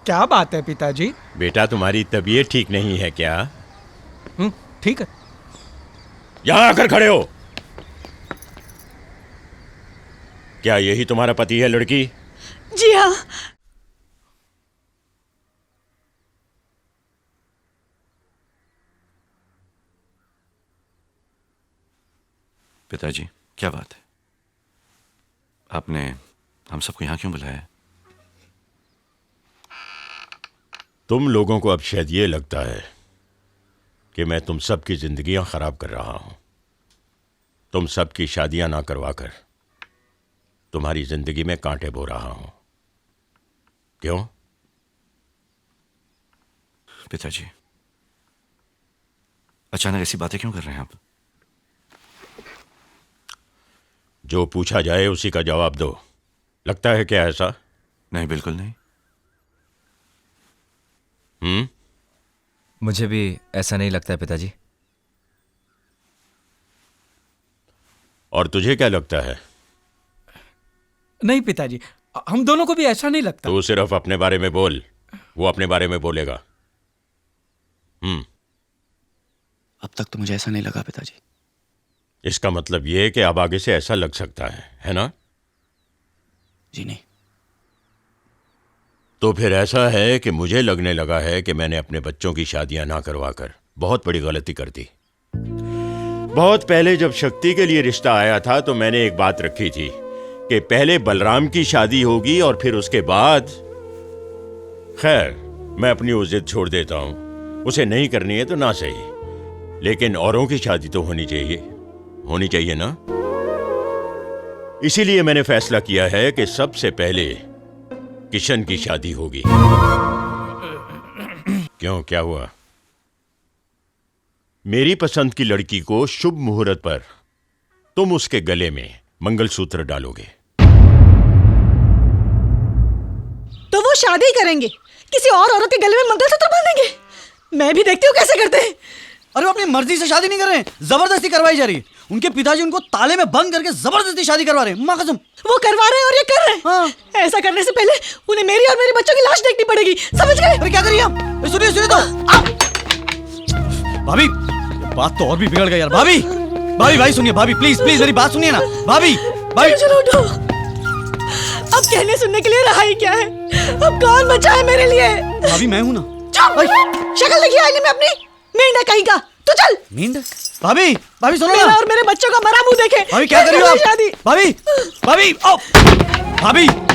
क्या बात है पिताजी? बेटा, तुम्हारी तबीयत ठीक नहीं है क्या? ठीक है। यहां आकर खड़े हो। क्या यही तुम्हारा पति है लड़की? जी हाँ। पिताजी, क्या बात है? आपने हम सबको यहां क्यों बुलाया है? तुम लोगों को अब शायद ये लगता है कि मैं तुम सबकी जिंदगियां खराब कर रहा हूं। तुम सबकी शादियां ना करवाकर तुम्हारी जिंदगी में कांटे बो रहा हूं। क्यों? पिताजी, अचानक ऐसी बातें क्यों कर रहे हैं आप? जो पूछा जाए उसी का जवाब दो। लगता है क्या ऐसा? नहीं, बिल्कुल नहीं। मुझे भी ऐसा नहीं लगता है पिताजी। और तुझे क्या लगता है? नहीं पिताजी, हम दोनों को भी ऐसा नहीं लगता। तू सिर्फ अपने बारे में बोल, वो अपने बारे में बोलेगा। अब तक तो मुझे ऐसा नहीं लगा पिताजी। इसका मतलब यह है कि अब आगे से ऐसा लग सकता है ना? जी नहीं। तो फिर ऐसा है कि मुझे लगने लगा है कि मैंने अपने बच्चों की शादियां ना करवाकर बहुत बड़ी गलती कर दी। बहुत पहले जब शक्ति के लिए रिश्ता आया था तो मैंने एक बात रखी थी कि पहले बलराम की शादी होगी और फिर उसके बाद। खैर, मैं अपनी वो जिद छोड़ देता हूं। उसे नहीं करनी है तो ना सही, लेकिन औरों की शादी तो होनी चाहिए ना। इसीलिए मैंने फैसला किया है कि सबसे पहले किशन की शादी होगी। क्यों, क्या हुआ? मेरी पसंद की लड़की को शुभ मुहूर्त पर तुम उसके गले में मंगलसूत्र डालोगे। तो वो शादी करेंगे, किसी और औरत के गले में मंगलसूत्र बांधेंगे? मैं भी देखती हूँ कैसे करते हैं। अरे वो अपनी मर्जी से शादी नहीं कर रहे हैं, जबरदस्ती करवाई जा रही है। उनके पिताजी उनको ताले में बंद करके जबरदस्ती शादी करवा रहे हैं। माँ कसम। वो करवा रहे हैं और ये कर रहे हैं। हाँ। ऐसा करने से पहले उन्हें मेरी और मेरे बच्चों की लाश देखनी पड़ेगी, समझ गए? अरे क्या करिए आप? सुनिए तो। भाभी, बात तो और भी बिगड़ गई यार। भाभी भाई सुनिए, भाभी प्लीज मेरी बात सुनिए ना। भाभी चलो उठो। अब कहने सुनने के लिए रहा ही क्या है? अब कौन बचा है मेरे लिए? भाभी मैं हूं ना। चुप! शक्ल देखिए आईने में अपनी, मेंढक कहीं का। तू चल। मेंढक? भाभी सुनो मेरा ना। और मेरे बच्चों का मरा मुंह देखे। भाभी क्या कर रही हो आप? शादी।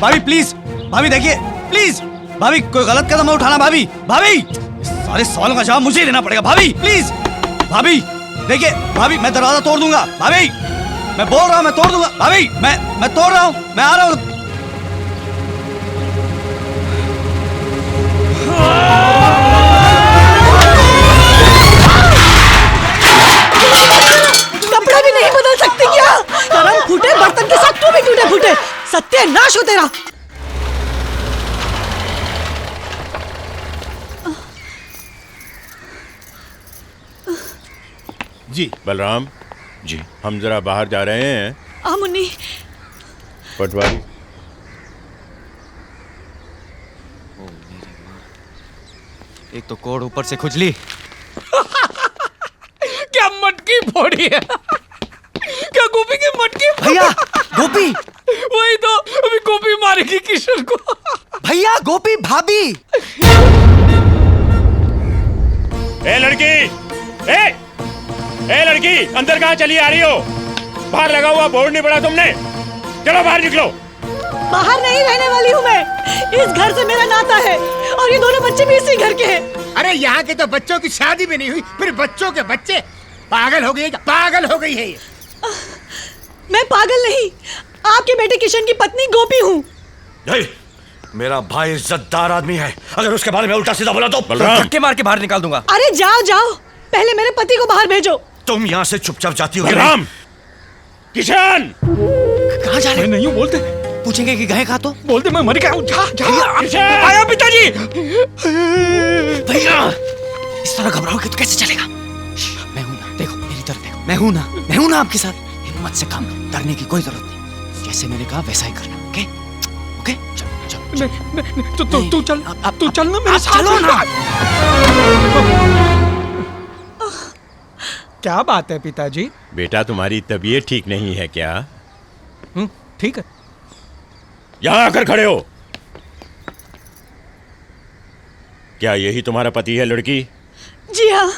भाभी प्लीज। भाभी देखिए प्लीज। भाभी कोई गलत कदम मत उठाना। भाभी सारे सवालों का जवाब मुझे ही देना पड़ेगा। भाभी प्लीज। भाभी देखिए, भाभी मैं दरवाजा तोड़ दूंगा। भाभी मैं बोल रहा हूँ, मैं तोड़ दूंगा। भाभी मैं तोड़ रहा हूँ, मैं आ रहा हूँ। कपड़ा भी नहीं बदल सकती क्या? करम फूटे बर्तन के साथ तू भी टूटे फूटे। सत्यानाश हो तेरा। जी बलराम जी, हम जरा बाहर जा रहे हैं। मुन्नी। पटवारी, एक तो कोड ऊपर से खुजली। क्या मटकी फोड़ी है? क्या गोपी की मटकी? भैया गोपी। वही तो, अभी गोपी मारेगी किशन को। भैया गोपी भाभी। ए लड़की, ए लड़की, अंदर कहाँ चली आ रही हो? बाहर लगा हुआ बोर्ड नहीं पड़ा तुमने? चलो बाहर निकलो। बाहर नहीं रहने वाली हूँ मैं। इस घर से मेरा नाता है और ये दोनों बच्चे भी इसी घर के हैं। अरे यहाँ के तो बच्चों की शादी भी नहीं हुई, फिर बच्चों के बच्चे। पागल हो गई है ये। मैं पागल नहीं, आपके बेटे किशन की पत्नी गोपी हूँ। नहीं, मेरा भाई इज्जतदार आदमी है। अगर उसके बारे में उल्टा सीधा बोला तो धक्के मार के बाहर निकाल दूंगा। अरे जाओ, पहले मेरे पति को बाहर भेजो। तुम यहाँ से चुपचाप जाती हो। बलराम, किशन, कहाँ जा रहे? नहीं हूँ, बोलते पूछेंगे कि गए कहाँ? तो बोलते मैं मर गया हूँ। किशन! आया पिताजी। भैया इस तरह घबराओगे तो कैसे चलेगा? मैं हूं ना, देखो मेरी तरफ देखो। मैं हूं ना आपके साथ। हिम्मत से काम लो, डरने की कोई जरूरत नहीं। जैसे मैंने कहा वैसा ही करना। ओके? चलो तू चल ना मेरे साथ। चलो ना। क्या बात है पिताजी? बेटा, तुम्हारी तबीयत ठीक नहीं है क्या? ठीक है। यहां आकर खड़े हो। क्या यही तुम्हारा पति है लड़की? जी हाँ।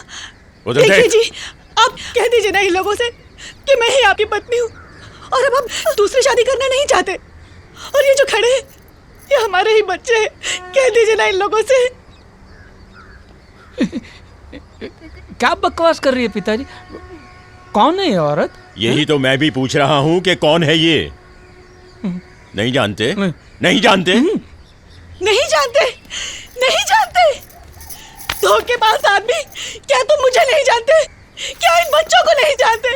उधर देखिए देख। जी, आप कह दीजिए ना इन लोगों से कि मैं ही आपकी पत्नी हूँ और अब हम दूसरी शादी करना नहीं चाहते। और ये जो खड़े हैं ये हमारे ही बच्चे हैं। कह दीजिए ना इन लोगों से। क्या बकवास कर रही है पिताजी? कौन है ये औरत? यही तो मैं भी पूछ रहा हूं कि कौन है ये। नहीं जानते? नहीं। नहीं जानते? नहीं जानते, नहीं जानते। धोखेबाज आदमी, क्या तुम मुझे नहीं जानते? क्या इन बच्चों को नहीं जानते?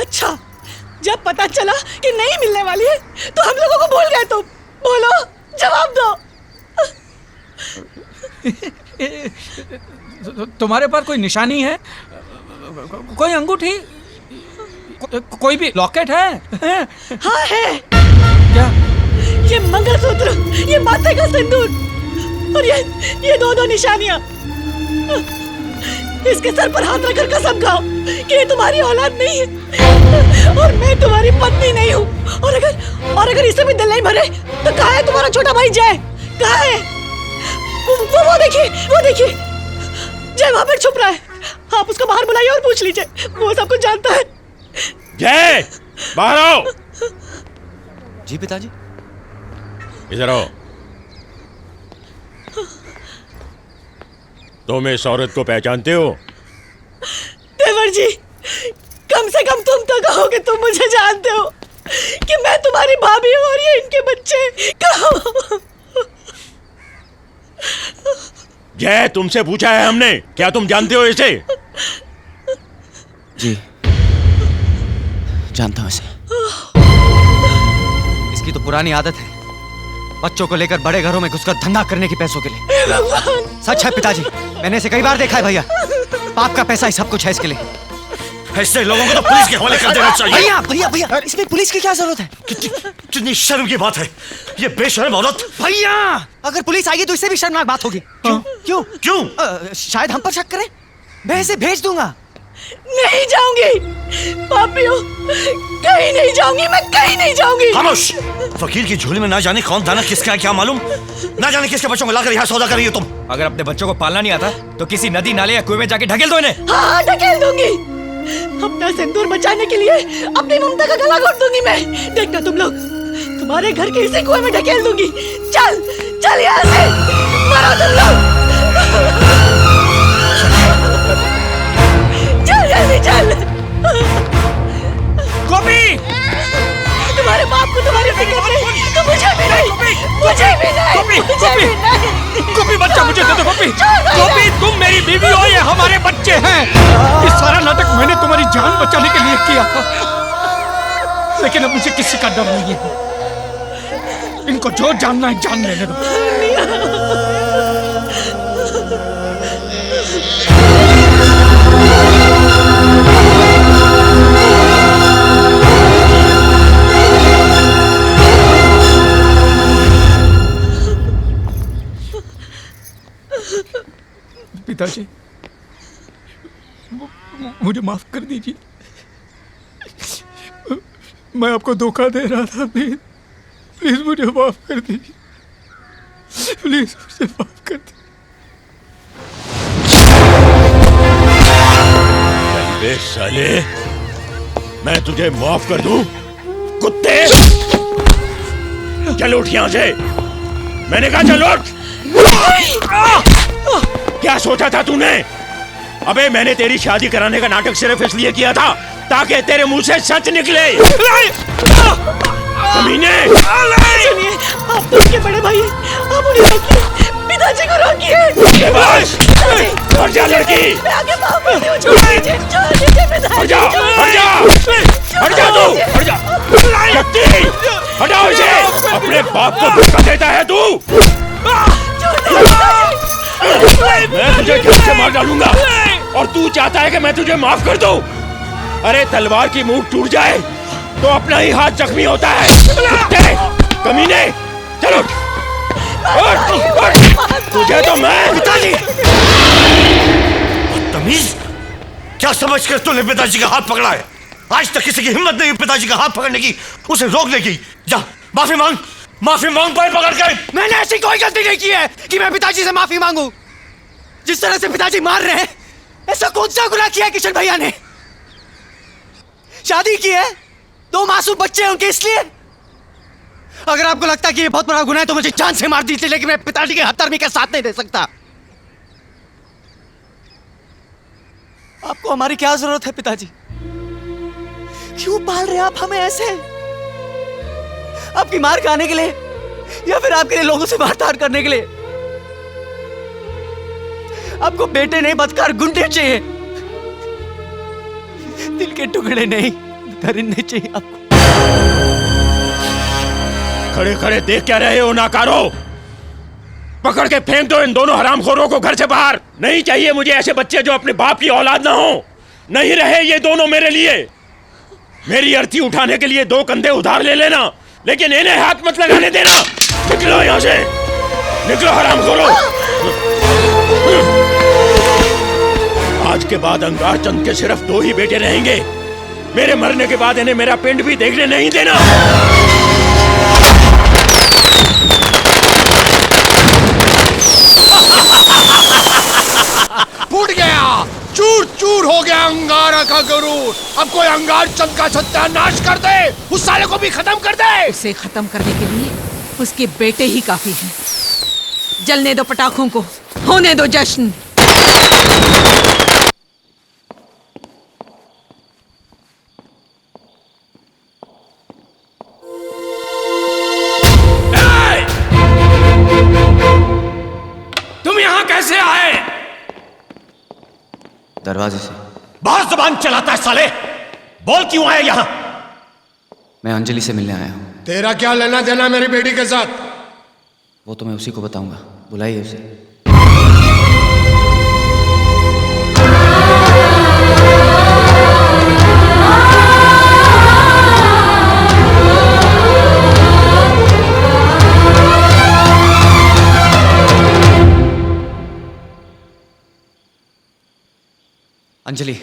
अच्छा, जब पता चला कि नहीं मिलने वाली है तो हम लोगों को भूल गए तुम। बोलो, जवाब दो। तुम्हारे पास कोई निशानी है? कोई अंगूठी? कोई भी लॉकेट है? हाँ है। क्या? ये मंगलसूत्र, ये माथे का सिंदूर और ये दो निशानियां। इसके सर पर हाथ रखकर कसम खाओ कि ये तुम्हारी औलाद नहीं है और मैं तुम्हारी पत्नी नहीं हूँ। और अगर इससे भी दिल नहीं भरे तो कहाँ है तुम्हारा छोटा भाई जय? कहाँ है? वो देखिए जय वहां पर छुप रहा है। आप उसको बाहर बुलाइए और पूछ लीजिए, वो सब कुछ जानता है। जय, बाहर आओ। जी पिताजी। इधर आओ। तुम इस औरत को पहचानते हो? देवर जी, कम से कम तुम तो कहो कि तुम मुझे जानते हो कि मैं तुम्हारी भाभी हूँ और ये इनके बच्चे। कहो। जय, तुमसे पूछा है हमने, क्या तुम जानते हो इसे? जी जानता हूँ इसे। इसकी तो पुरानी आदत है बच्चों को लेकर बड़े घरों में घुसकर धंधा करने की, पैसों के लिए। हे भगवान! सच है पिताजी, मैंने इसे कई बार देखा है भैया। पाप का पैसा ही सब कुछ है इसके लिए। ऐसे लोगों को तो पुलिस के हवाले कर देना चाहिए। भैया भैया भैया, इसमें पुलिस की क्या जरूरत है? कितनी शर्म की बात है, ये बेशर्म औरत। भैया, अगर पुलिस आएगी तो इससे भी शर्मनाक बात होगी। क्यों? क्यों? शायद हम पर शक करें। मैं इसे भेज दूंगा। नहीं जाऊंगी, पापियों, कहीं नहीं जाऊंगी, मैं कहीं नहीं जाऊंगी। खामोश! फकीर की झोली में ना जाने कौन दाना किसका है क्या मालूम, ना जाने किसके बच्चों को लाकर यहाँ सौदा कर रही हो तुम। अगर अपने बच्चों को पालना नहीं आता तो किसी नदी नाले या कुएं में जाके ढकेल दो इन्हें। हाँ, ढकेल दूंगी। अपना सिंदूर बचाने के लिए अपनी ममता का गला घोट दूंगी मैं। देखना तुम लोग, तुम्हारे घर के इसी कुएं में ढकेल दूंगी। चल यहाँ से, मरो तुम लोग। चल जल्दी चल। गोपी! तुम्हारे बाप को तुम्हारी फिक्र नहीं, तो मुझे भी नहीं, मुझे भी नहीं, मुझे भी नहीं। गोपी, बच्चा मुझे दे दो। गोपी, गोपी, तुम मेरी बीवी हो, ये हमारे बच्चे हैं। ये सारा नाटक मैंने तुम्हारी जान बचाने के लिए किया था, लेकिन अब मुझे किसी का डर नहीं है। इनको जो जानना है जान लेने दो। पिताजी, मुझे माफ कर दीजिए। मैं आपको धोखा दे रहा था। प्लीज मुझे माफ कर दीजिए। प्लीज मुझे माफ कर दीजिए। बे साले, मैं तुझे माफ कर दूं? कुत्ते! चल उठ यहां से। मैंने कहा चल उठ। क्या सोचा था तूने? अबे मैंने तेरी शादी कराने का नाटक सिर्फ इसलिए किया था ताकि तेरे मुंह से सच निकले। कमीने! सुनिए, आप तो उनके बड़े भाई हैं, आप उन्हें रोकिए, पिताजी को रोकिए। बस! हट जा लड़की! मैं आगे माफ करती हूँ, छोड़ दीजिए पिताजी। हट जा! हट जा! हट जा तू! हट जा! शक्ति! हटाओ इसे! अपने बाप को धोखा देता है तू! मैं तुझे घर से मार डालूंगा और तू चाहता है कि मैं तुझे माफ कर दूं? अरे तलवार की मुंह टूट जाए तो अपना ही हाथ जख्मी होता है। कुत्ते! कमीने! चलो! तुझे तो मैं पिताजी! बदतमीज! क्या समझकर तूने पिताजी का हाथ पकड़ा है? आज तक किसी की हिम्मत नहीं पिताजी का हाथ पकड़ने की, उसे रोकने की। जा माफी मांग पैर पकड़ के। मैंने ऐसी कोई गलती नहीं की है कि मैं पिताजी से माफी मांगू। जिस तरह से पिताजी मार रहे हैं, ऐसा कौन सा गुनाह किया है किशन भैया ने? शादी की है, 2 मासूम बच्चे हैं उनके, इसलिए अगर आपको लगता है कि ये बहुत बड़ा गुनाह है तो मुझे जान से मार दीजिए, लेकिन मैं पिताजी के हत्यारे का साथ नहीं दे सकता। आपको हमारी क्या जरूरत है पिताजी? क्यों पाल रहे आप हमें ऐसे? आपकी मार खाने के लिए या फिर आपके लिए लोगों से मारधाड़ करने के लिए? आपको बेटे नहीं बदकार गुंडे चाहिए, दिल के टुकड़े नहीं दरिंदे चाहिए आपको। खड़े खड़े देख क्या रहे हो नाकारो? पकड़ के फेंक दो इन दोनों हरामखोरों को घर से बाहर। नहीं चाहिए मुझे ऐसे बच्चे जो अपने बाप की औलाद ना हो। नहीं रहे ये दोनों मेरे लिए। मेरी अर्थी उठाने के लिए 2 कंधे उधार ले लेना, लेकिन इन्हें हाथ मत लगाने देना। निकलो यहां से, निकलो हरामखोरो। आज के बाद अंगार चंद के सिर्फ 2 ही बेटे रहेंगे। मेरे मरने के बाद इन्हें मेरा पिंड भी देखने नहीं देना। फूट गया, चूर चूर हो गया अंगारा का गरूर। अब कोई अंगार चंद का सत्यानाश कर दे, उस साले को भी खत्म कर दे। उसे खत्म करने के लिए उसके बेटे ही काफी हैं। जलने दो पटाखों को, होने दो जश्न। तुम यहाँ कैसे आए? दरवाजे से। बहुत जुबान चलाता है साले। बोल क्यों आए यहाँ? मैं अंजलि से मिलने आया हूँ। तेरा क्या लेना देना मेरी बेटी के साथ? वो तो मैं उसी को बताऊंगा, बुलाइए उसे। अंजलि,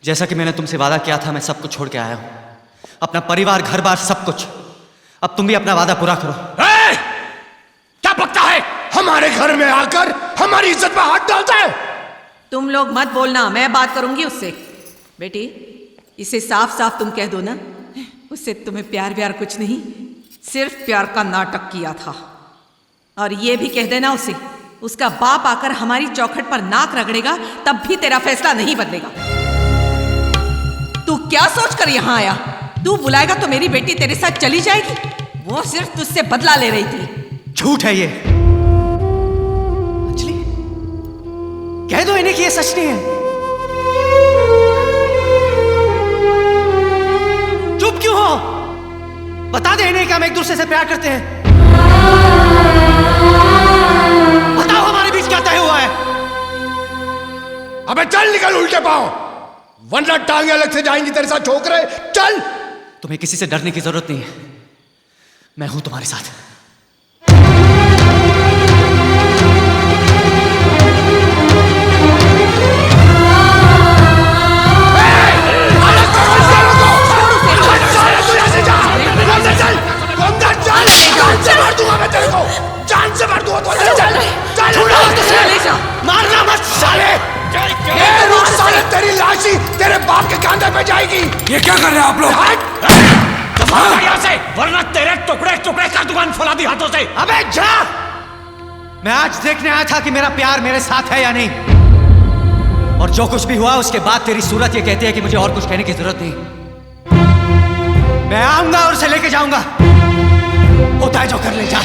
जैसा कि मैंने तुमसे वादा किया था, मैं सब कुछ छोड़ के आया हूं, अपना परिवार, घर बार, सब कुछ। अब तुम भी अपना वादा पूरा करो। क्या बकता है? हमारे घर में आकर हमारी इज्जत में हाथ डालता है। तुम लोग मत बोलना, मैं बात करूंगी उससे। बेटी, इसे साफ साफ तुम कह दो ना, उससे तुम्हें प्यार व्यार कुछ नहीं, सिर्फ प्यार का नाटक किया था। और ये भी कह देना उसे, उसका बाप आकर हमारी चौखट पर नाक रगड़ेगा तब भी तेरा फैसला नहीं बदलेगा। तू क्या सोचकर यहाँ आया? तू बुलाएगा तो मेरी बेटी तेरे साथ चली जाएगी? वो सिर्फ तुझसे बदला ले रही थी। झूठ है ये। अंजलि, कह दो इन्हें कि ये सच नहीं है। चुप क्यों हो? बता दे इन्हें कि हम एक दूसरे से प्यार करते हैं। बताओ हमारे बीच क्या तय हुआ है। अबे चल निकल उल्टे पांव, वरना टांगे अलग से जाएंगी तेरे साथ ठोकरे। चल। तुम्हें किसी से डरने की जरूरत नहीं है, मैं हूं तुम्हारे साथ। जान से मार दूंगा। मारना मत साले। साले तेरी लाश ही तेरे बाप के कांधे पे जाएगी। ये क्या कर रहे हैं आप लोग? यहाँ से, वरना तेरे टुकड़े टुकड़े कर दुकान फुला दी हाथों से। अबे जा! मैं आज देखने आया था कि मेरा प्यार मेरे साथ है या नहीं, और जो कुछ भी हुआ उसके बाद तेरी सूरत ये कहती है कि मुझे और कुछ कहने की जरूरत नहीं। मैं आऊंगा और उसे लेके जाऊंगा, होता है जो कर ले जा।